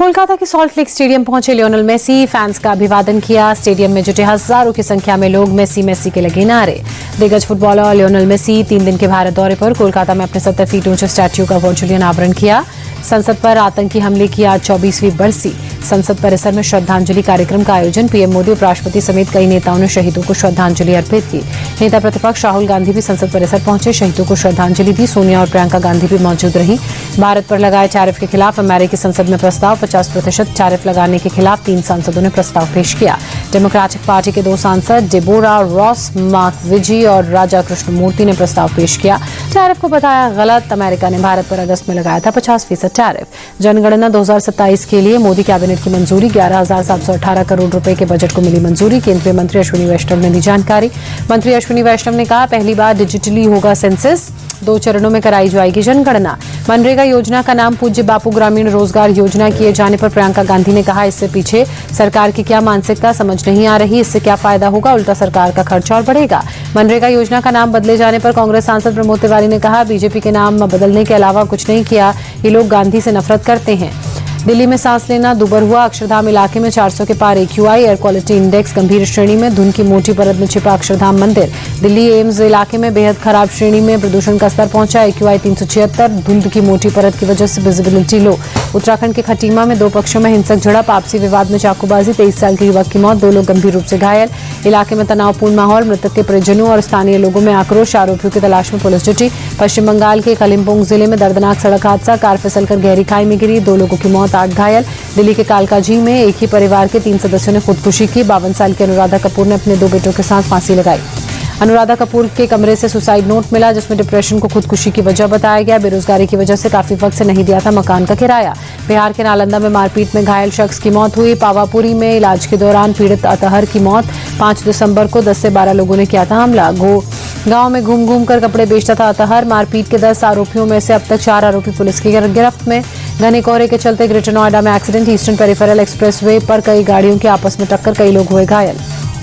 कोलकाता के salt lake stadium पहुंचे Lionel Messi, fans का अभिवादन किया। स्टेडियम में जुटे हजारों की संख्या में लोग मेसी मेसी के लगे नारे। दिग्गज फुटबॉलर लियोनेल मेसी 3 दिन के भारत दौरे पर कोलकाता में अपने 70 फीट ऊंचे स्टैच्यू का वर्चुअली अनावरण किया। संसद पर आतंकी हमले की आज 24वीं बरसी। संसद परिसर में श्रद्धांजलि कार्यक्रम का आयोजन। पीएम मोदी, उपराष्ट्रपति समेत कई नेताओं ने शहीदों को श्रद्धांजलि अर्पित की। नेता प्रतिपक्ष राहुल गांधी भी संसद परिसर पहुंचे, शहीदों को श्रद्धांजलि दी। सोनिया और प्रियंका गांधी भी मौजूद रही। भारत पर लगाए टैरिफ के खिलाफ अमेरिकी संसद में प्रस्ताव। 50% टैरिफ लगाने के खिलाफ 3 सांसदों ने प्रस्ताव पेश किया। डेमोक्रेटिक पार्टी के 2 सांसद डेबोरा रॉस मार्कविजी और राजा कृष्णमूर्ति ने प्रस्ताव पेश किया। टैरिफ को बताया गलत। अमेरिका ने भारत पर अगस्त में लगाया था 50% टैरिफ। जनगणना 2027 के लिए मोदी कैबिनेट की मंजूरी। 11,718 करोड़ रुपए के बजट को मिली मंजूरी। केंद्रीय मंत्री अश्विनी वैष्णव ने दी जानकारी। मंत्री अश्विनी वैष्णव ने कहा, पहली बार डिजिटली होगा सेंसस, 2 चरणों में कराई जाएगी जनगणना। मनरेगा योजना का नाम पूज्य बापू ग्रामीण रोजगार योजना किए जाने पर प्रियंका गांधी ने कहा, इससे पीछे सरकार की क्या मानसिकता समझ नहीं आ रही। इससे क्या फायदा होगा, उल्टा सरकार का खर्च और बढ़ेगा। मनरेगा योजना का नाम बदले जाने पर कांग्रेस सांसद प्रमोद तिवारी ने कहा, बीजेपी के नाम बदलने के अलावा कुछ नहीं किया। ये लोग गांधी से नफरत करते हैं। दिल्ली में सांस लेना दुभर हुआ। अक्षरधाम इलाके में 400 के पार AQI, एयर क्वालिटी इंडेक्स गंभीर श्रेणी में। धुंध की मोटी परत में छिपा अक्षरधाम मंदिर। दिल्ली एम्स इलाके में बेहद खराब श्रेणी में प्रदूषण का स्तर पहुंचा। AQI 376। धुंध की मोटी परत की वजह से विजिबिलिटी लो। उत्तराखंड के खटीमा में 2 पक्षों में हिंसक झड़प। आपसी विवाद में चाकूबाजी। 23 साल के युवक की मौत, 2 लोग गंभीर रूप से घायल। इलाके में तनावपूर्ण माहौल। मृतक के परिजनों और स्थानीय लोगों में आक्रोश। आरोपियों की तलाश में पुलिस जुटी। पश्चिम बंगाल के कलिम्पोंग जिले में दर्दनाक सड़क हादसा। कार फिसलकर गहरी खाई में गिरी। 2 लोगों की मौत, 8 घायल। दिल्ली के कालकाजी में एक ही परिवार के 3 सदस्यों ने खुदकुशी की। 52 साल की अनुराधा कपूर ने अपने 2 बेटों के साथ फांसी लगाई। अनुराधा कपूर के कमरे से सुसाइड नोट मिला, जिसमें डिप्रेशन को खुदकुशी की वजह बताया गया। बेरोजगारी की वजह से काफी वक्त से नहीं दिया था मकान का किराया। बिहार के नालंदा में मारपीट में घायल शख्स की मौत हुई। पावापुरी में इलाज के दौरान पीड़ित अतहर की मौत। 5 दिसंबर को 10 से 12 लोगों ने किया था हमला। गांव में घूम घूम कर कपड़े बेचता था अतहर। मारपीट के 10 आरोपियों में से अब तक 4 आरोपी पुलिस की गिरफ्त में। घने कोहरे के चलते ग्रेटर नोएडा में एक्सीडेंट। ईस्टर्न पेरिफेरल एक्सप्रेसवे पर कई गाड़ियों की आपस में टक्कर, कई लोग हुए घायल।